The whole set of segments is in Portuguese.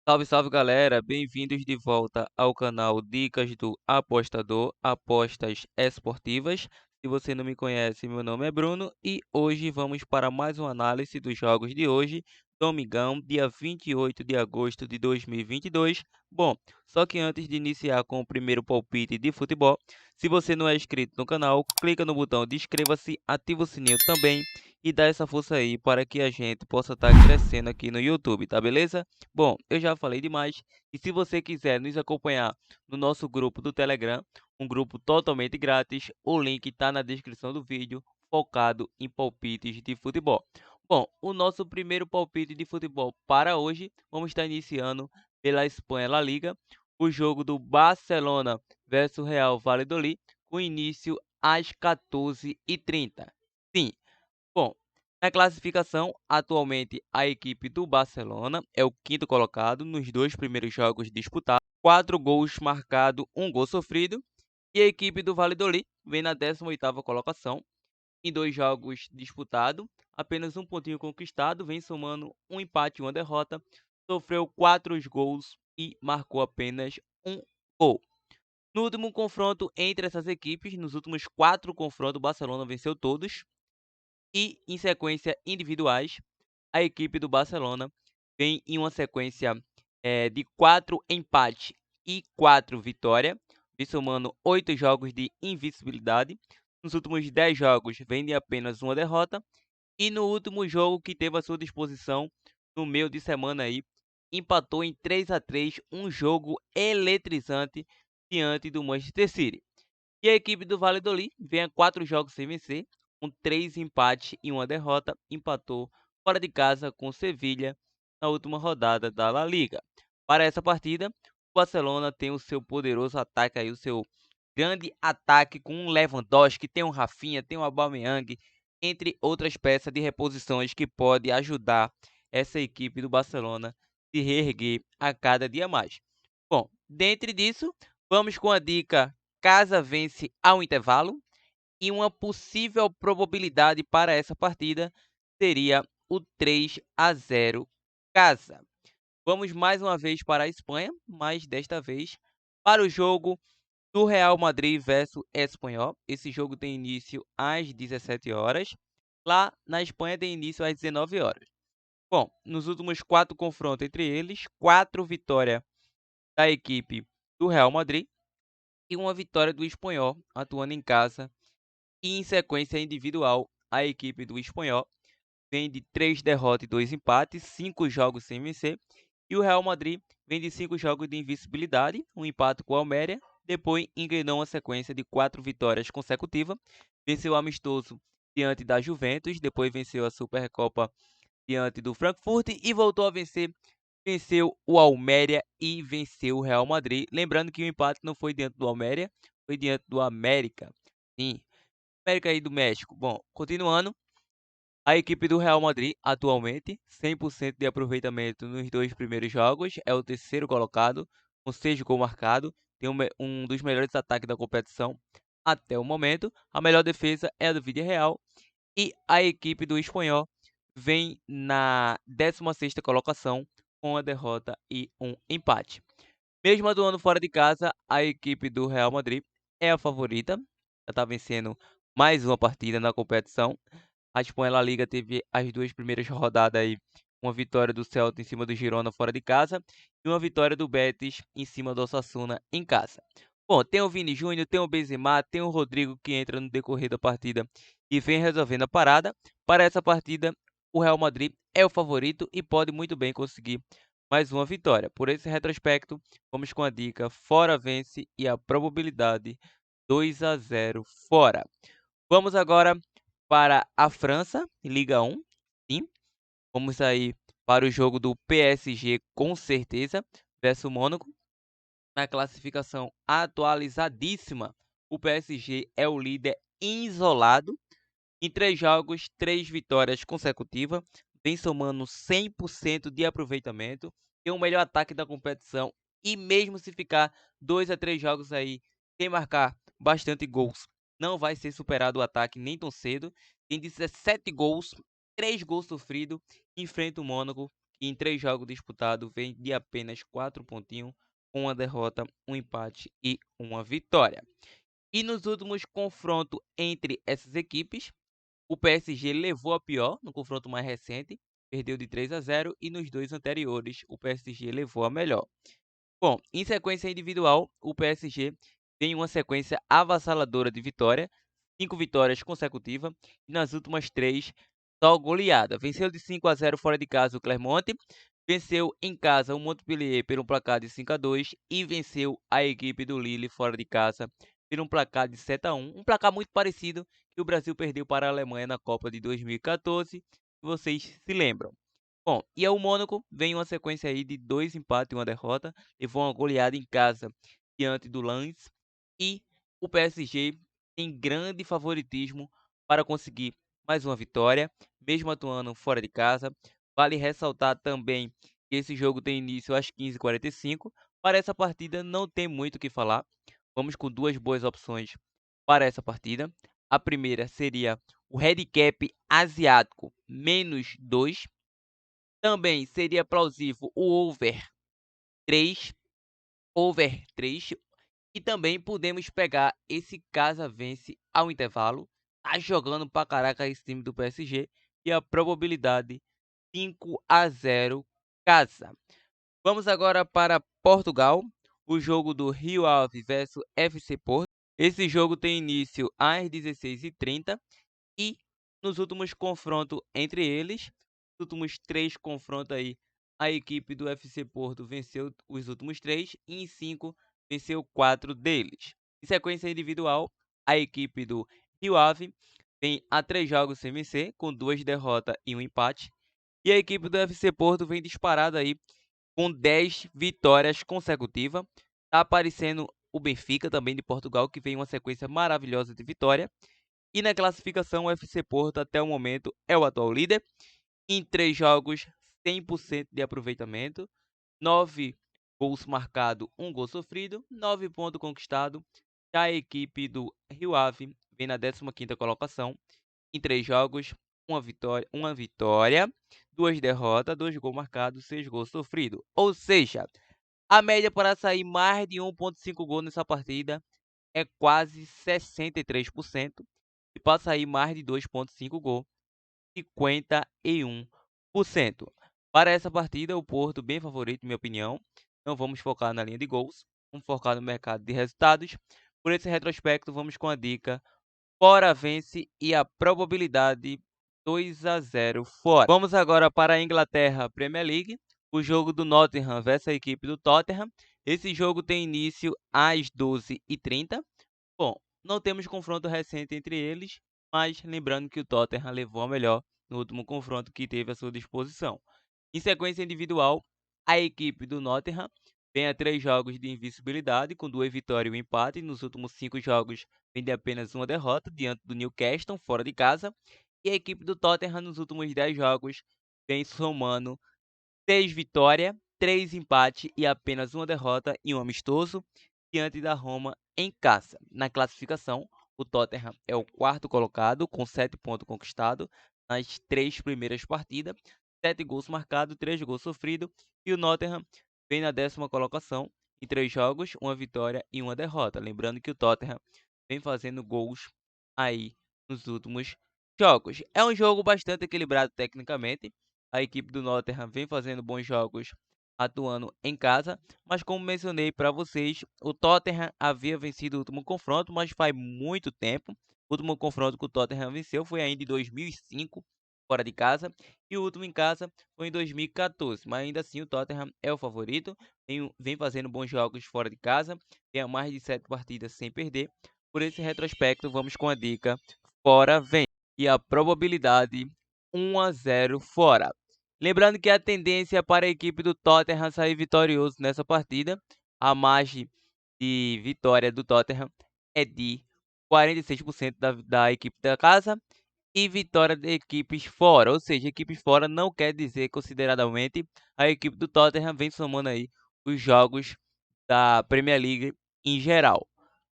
Salve, salve galera, bem-vindos de volta ao canal Dicas do Apostador, apostas esportivas. Se você não me conhece, meu nome é Bruno e hoje vamos para mais uma análise dos jogos de hoje, domingão, dia 28 de agosto de 2022. Bom, só que antes de iniciar com o primeiro palpite de futebol, se você não é inscrito no canal, clica no botão de inscreva-se, ativa o sininho também e dá essa força aí para que a gente possa estar crescendo aqui no YouTube, tá beleza? Bom, eu já falei demais e se você quiser nos acompanhar no nosso grupo do Telegram, um grupo totalmente grátis, o link está na descrição do vídeo, focado em palpites de futebol. Bom, o nosso primeiro palpite de futebol para hoje, vamos estar iniciando pela Espanha La Liga, o jogo do Barcelona versus Real Valladolid, com início às 14h30. Sim, bom, na classificação, atualmente a equipe do Barcelona é o quinto colocado nos dois primeiros jogos disputados, 4 gols marcados, um gol sofrido, e a equipe do Valladolid vem na 18ª colocação, em dois jogos disputados, apenas um pontinho conquistado, vem somando um empate e uma derrota, sofreu 4 gols e marcou apenas um gol. No último confronto entre essas equipes, nos últimos 4 confrontos, o Barcelona venceu todos, e em sequência individuais, a equipe do Barcelona vem em uma sequência de 4 empates e 4 vitórias, vem somando 8 jogos de invencibilidade. Nos últimos 10 jogos vem de apenas uma derrota. E no último jogo que teve à sua disposição, no meio de semana aí, empatou em 3-3, um jogo eletrizante diante do Manchester City. E a equipe do Valladolid vem a 4 jogos sem vencer, com 3 empates e uma derrota, empatou fora de casa com Sevilha na última rodada da La Liga. Para essa partida, o Barcelona tem o seu poderoso ataque aí, o seu grande ataque com um Lewandowski, tem um Rafinha, tem um Aubameyang, entre outras peças de reposições que pode ajudar essa equipe do Barcelona se reerguer a cada dia mais. Bom, dentro disso, vamos com a dica casa vence ao intervalo e uma possível probabilidade para essa partida seria o 3-0 casa. Vamos mais uma vez para a Espanha, mas desta vez para o jogo do Real Madrid versus Espanhol. Esse jogo tem início às 17 horas. Lá na Espanha tem início às 19 horas. Bom, nos últimos 4 confrontos entre eles, 4 vitórias da equipe do Real Madrid e uma vitória do Espanhol, atuando em casa. E em sequência individual, a equipe do Espanhol vem de 3 derrotas e 2 empates, 5 jogos sem vencer. E o Real Madrid vem de 5 jogos de invencibilidade, um empate com o Almeria. Depois engrenou uma sequência de 4 vitórias consecutivas. Venceu o amistoso diante da Juventus, depois venceu a Supercopa diante do Frankfurt e voltou a vencer. Venceu o Almeria e venceu o Real Madrid. Lembrando que o empate não foi diante do Almeria, foi diante do América. Sim, América aí do México. Bom, continuando, a equipe do Real Madrid atualmente 100% de aproveitamento nos dois primeiros jogos, é o terceiro colocado, com 6 gols marcados, tem um dos melhores ataques da competição até o momento. A melhor defesa é a do Villarreal e a equipe do Espanhol vem na 16ª colocação com a derrota e um empate. Mesmo atuando fora de casa, a equipe do Real Madrid é a favorita, já está vencendo mais uma partida na competição. A Espanha La Liga teve as 2 primeiras rodadas aí, uma vitória do Celta em cima do Girona fora de casa e uma vitória do Betis em cima do Osasuna em casa. Bom, tem o Vini Júnior, tem o Benzema, tem o Rodrigo que entra no decorrer da partida e vem resolvendo a parada. Para essa partida, o Real Madrid é o favorito e pode muito bem conseguir mais uma vitória. Por esse retrospecto, vamos com a dica fora vence e a probabilidade 2-0 fora. Vamos agora para a França, Liga 1, sim. Vamos aí para o jogo do PSG com certeza versus o Mônaco. Na classificação atualizadíssima, o PSG é o líder isolado. Em 3 jogos, 3 vitórias consecutivas, vem somando 100% de aproveitamento, tem o melhor ataque da competição e mesmo se ficar 2 a 3 jogos aí sem marcar bastante gols, não vai ser superado o ataque nem tão cedo. Tem 17 gols, 3 gols sofridos, enfrenta o Mônaco, que em 3 jogos disputados vem de apenas 4 pontinhos, com uma derrota, um empate e uma vitória. E nos últimos confrontos entre essas equipes, o PSG levou a pior no confronto mais recente, perdeu de 3-0, e nos 2 anteriores o PSG levou a melhor. Bom, em sequência individual, o PSG tem uma sequência avassaladora de vitória, 5 vitórias consecutivas, e nas últimas 3 só goleada. Venceu de 5-0 fora de casa o Clermont, venceu em casa o Montpellier por um placar de 5-2 e venceu a equipe do Lille fora de casa por um placar de 7-1, um placar muito parecido que o Brasil perdeu para a Alemanha na Copa de 2014, se vocês se lembram. Bom, e o Mônaco vem uma sequência aí de 2 empates e uma derrota, levou uma goleada em casa diante do Lens, e o PSG tem grande favoritismo para conseguir mais uma vitória, mesmo atuando fora de casa. Vale ressaltar também que esse jogo tem início às 15h45. Para essa partida não tem muito o que falar. Vamos com 2 boas opções para essa partida. A primeira seria o handicap asiático -2. Também seria plausível o três, over 3, e também podemos pegar esse casa vence ao intervalo. Tá jogando pra caraca esse time do PSG e a probabilidade 5-0 casa. Vamos agora para Portugal, o jogo do Rio Ave versus FC Porto. Esse jogo tem início às 16h30 e nos últimos confrontos entre eles, os últimos 3 confrontos aí, a equipe do FC Porto venceu os últimos 3 e em 5 venceu 4 deles. Em sequência individual, a equipe do Rio Ave vem a 3 jogos sem vencer, com 2 derrotas e um empate. E a equipe do FC Porto vem disparada aí com 10 vitórias consecutivas. Tá aparecendo o Benfica também de Portugal, que vem uma sequência maravilhosa de vitória. E na classificação, o FC Porto até o momento é o atual líder. Em 3 jogos, 100% de aproveitamento, 9 gols marcados, 1 gol sofrido, 9 pontos conquistados. Já a equipe do Rio Ave vem na 15ª colocação. Em 3 jogos, uma vitória, 2 derrotas, 2 gols marcados, 6 gols sofridos. Ou seja, a média para sair mais de 1,5 gol nessa partida é quase 63%. E para sair mais de 2,5 gol, 51%. Para essa partida, o Porto bem favorito, minha opinião. Não vamos focar na linha de gols, vamos focar no mercado de resultados. Por esse retrospecto, vamos com a dica fora vence e a probabilidade 2-0 fora. Vamos agora para a Inglaterra Premier League, o jogo do Nottingham versus a equipe do Tottenham. Esse jogo tem início às 12h30. Bom, não temos confronto recente entre eles, mas lembrando que o Tottenham levou a melhor no último confronto que teve à sua disposição. Em sequência individual, a equipe do Nottingham vem a 3 jogos de invencibilidade, com 2 vitórias e um empate. Nos últimos 5 jogos vem de apenas uma derrota diante do Newcastle, fora de casa. E a equipe do Tottenham nos últimos 10 jogos vem somando 6 vitórias, 3 empates e apenas uma derrota em um amistoso diante da Roma em casa. Na classificação, o Tottenham é o 4º colocado, com 7 pontos conquistados nas 3 primeiras partidas, 7 gols marcados, 3 gols sofridos, e o Nottingham vem na 10ª colocação, em 3 jogos, uma vitória e uma derrota. Lembrando que o Tottenham vem fazendo gols aí nos últimos jogos. É um jogo bastante equilibrado tecnicamente. A equipe do Nottingham vem fazendo bons jogos atuando em casa, mas como mencionei para vocês, o Tottenham havia vencido o último confronto, mas faz muito tempo. O último confronto que o Tottenham venceu foi ainda em 2005, fora de casa, e o último em casa foi em 2014, mas ainda assim o Tottenham é o favorito, vem fazendo bons jogos fora de casa, tem mais de 7 partidas sem perder. Por esse retrospecto, vamos com a dica fora vem e a probabilidade 1-0 fora. Lembrando que a tendência para a equipe do Tottenham sair vitorioso nessa partida, a margem de vitória do Tottenham é de 46% da equipe da casa e vitória de equipes fora. Ou seja, equipes fora não quer dizer consideradamente a equipe do Tottenham vem somando aí os jogos da Premier League em geral.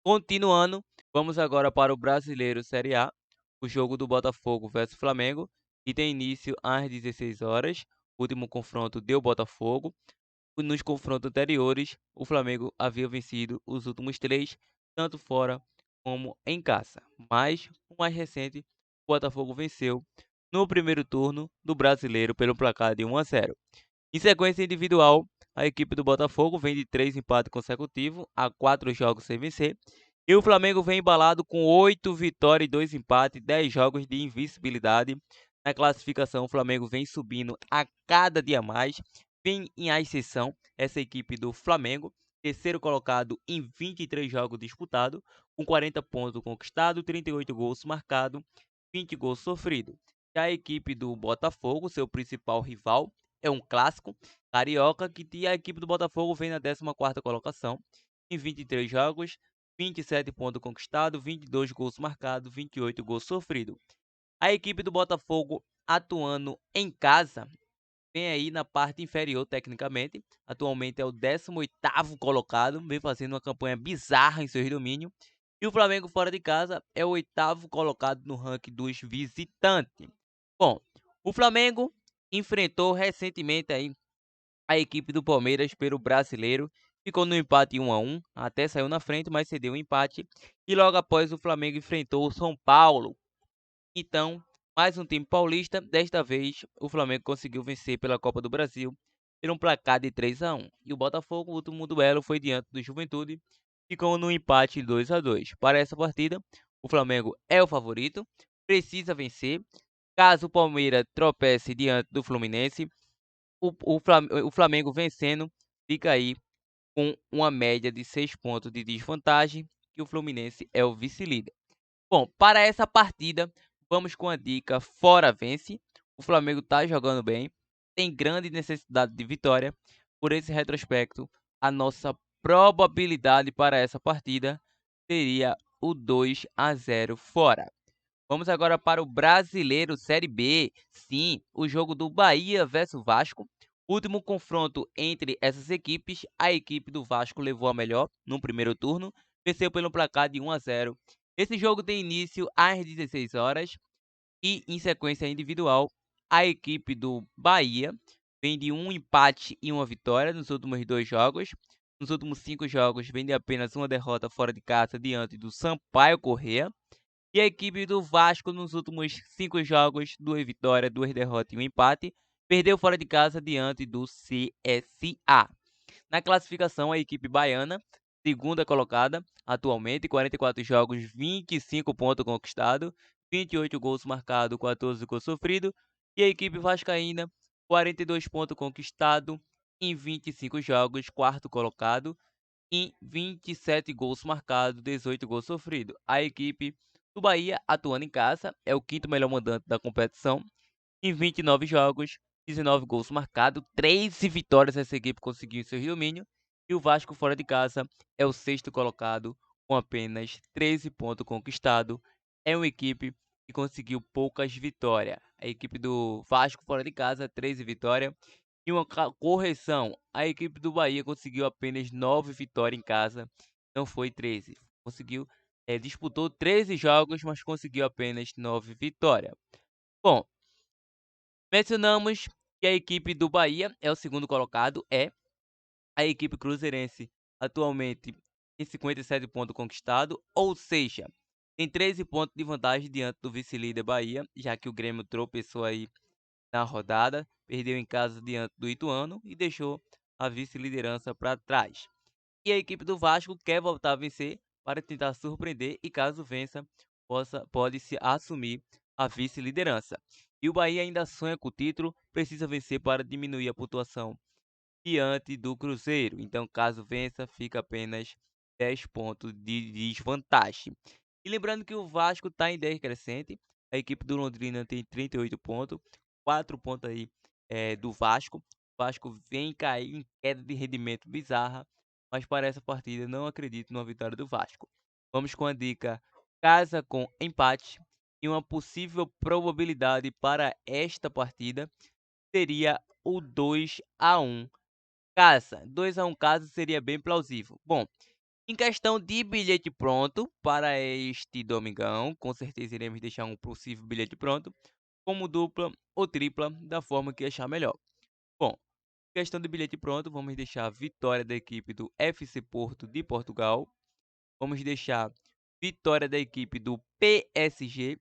Continuando, vamos agora para o Brasileiro Série A, o jogo do Botafogo versus Flamengo, que tem início às 16 horas. O último confronto deu Botafogo. Nos confrontos anteriores, o Flamengo havia vencido os últimos 3, tanto fora como em casa. Mas o mais recente, o Botafogo venceu no primeiro turno do Brasileiro pelo placar de 1-0. Em sequência individual, a equipe do Botafogo vem de 3 empates consecutivos a 4 jogos sem vencer. E o Flamengo vem embalado com 8 vitórias e 2 empates, 10 jogos de invencibilidade. Na classificação, o Flamengo vem subindo a cada dia mais. Vem em ascensão essa equipe do Flamengo, terceiro colocado em 23 jogos disputados, com 40 pontos conquistados, 38 gols marcados, 20 gols sofridos. Já a equipe do Botafogo, seu principal rival, é um clássico carioca que a equipe do Botafogo vem na 14ª colocação, em 23 jogos, 27 pontos conquistados, 22 gols marcados, 28 gols sofridos. A equipe do Botafogo atuando em casa vem aí na parte inferior tecnicamente. Atualmente é o 18º colocado, vem fazendo uma campanha bizarra em seus domínios. E o Flamengo fora de casa é o 8º colocado no ranking dos visitantes. Bom, o Flamengo enfrentou recentemente aí a equipe do Palmeiras pelo Brasileiro. Ficou no empate 1-1, até saiu na frente, mas cedeu o empate. E logo após o Flamengo enfrentou o São Paulo. Então, mais um time paulista, desta vez o Flamengo conseguiu vencer pela Copa do Brasil por um placar de 3-1. E o Botafogo, o último duelo, foi diante do Juventude, ficou no empate 2-2. Para essa partida, o Flamengo é o favorito, precisa vencer. Caso o Palmeiras tropece diante do Fluminense, o Flamengo vencendo, fica aí com uma média de 6 pontos de desvantagem, que o Fluminense é o vice-líder. Bom, para essa partida, vamos com a dica fora vence. O Flamengo está jogando bem, tem grande necessidade de vitória. Por esse retrospecto, a nossa probabilidade para essa partida seria o 2-0 fora. Vamos agora para o Brasileiro Série B. Sim, o jogo do Bahia versus Vasco. Último confronto entre essas equipes, a equipe do Vasco levou a melhor no primeiro turno, venceu pelo placar de 1-0. Esse jogo tem início às 16 horas e, em sequência individual, a equipe do Bahia vem de um empate e uma vitória nos últimos 2 jogos. Nos últimos 5 jogos, vem de apenas uma derrota fora de casa diante do Sampaio Corrêa. E a equipe do Vasco, nos últimos 5 jogos, 2 vitórias, 2 derrotas e um empate, perdeu fora de casa diante do CSA. Na classificação, a equipe baiana, segunda colocada, atualmente, 44 jogos, 25 pontos conquistados, 28 gols marcados, 14 gols sofridos. E a equipe vascaína, 42 pontos conquistados em 25 jogos, quarto colocado, em 27 gols marcados, 18 gols sofridos. A equipe do Bahia, atuando em casa, é o quinto melhor mandante da competição. Em 29 jogos, 19 gols marcados, 13 vitórias essa equipe conseguiu em seu domínio. E o Vasco, fora de casa, é o sexto colocado, com apenas 13 pontos conquistados. É uma equipe que conseguiu poucas vitórias. A equipe do Vasco, fora de casa, 13 vitórias. E uma correção, a equipe do Bahia conseguiu apenas 9 vitórias em casa, não foi 13. Conseguiu, disputou 13 jogos, mas conseguiu apenas 9 vitórias. Bom, mencionamos que a equipe do Bahia é o segundo colocado, a equipe cruzeirense atualmente tem 57 pontos conquistados, ou seja, tem 13 pontos de vantagem diante do vice-líder Bahia, já que o Grêmio tropeçou aí na rodada, perdeu em casa diante do Ituano e deixou a vice-liderança para trás. E a equipe do Vasco quer voltar a vencer para tentar surpreender e, caso vença, pode se assumir a vice-liderança. E o Bahia ainda sonha com o título, precisa vencer para diminuir a pontuação diante do Cruzeiro. Então, caso vença, fica apenas 10 pontos de desvantagem. E lembrando que o Vasco está em decrescente, a equipe do Londrina tem 38 pontos, 4 pontos aí do Vasco. O Vasco vem cair em queda de rendimento bizarra, mas para essa partida não acredito numa vitória do Vasco. Vamos com a dica casa com empate e uma possível probabilidade para esta partida seria o 2-1 casa. 2-1 casa seria bem plausível. Bom, em questão de bilhete pronto para este domingão, com certeza iremos deixar um possível bilhete pronto, como dupla ou tripla, da forma que achar melhor. Bom, questão do bilhete pronto, vamos deixar a vitória da equipe do FC Porto de Portugal. Vamos deixar vitória da equipe do PSG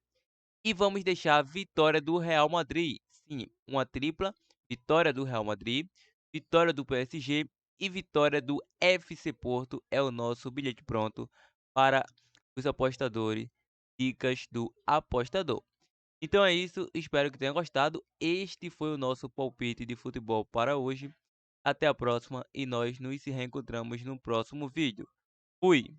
e vamos deixar a vitória do Real Madrid. Sim, uma tripla, vitória do Real Madrid, vitória do PSG e vitória do FC Porto é o nosso bilhete pronto para os apostadores. Dicas do apostador. Então é isso, espero que tenha gostado. Este foi o nosso palpite de futebol para hoje. Até a próxima e nós nos reencontramos no próximo vídeo. Fui!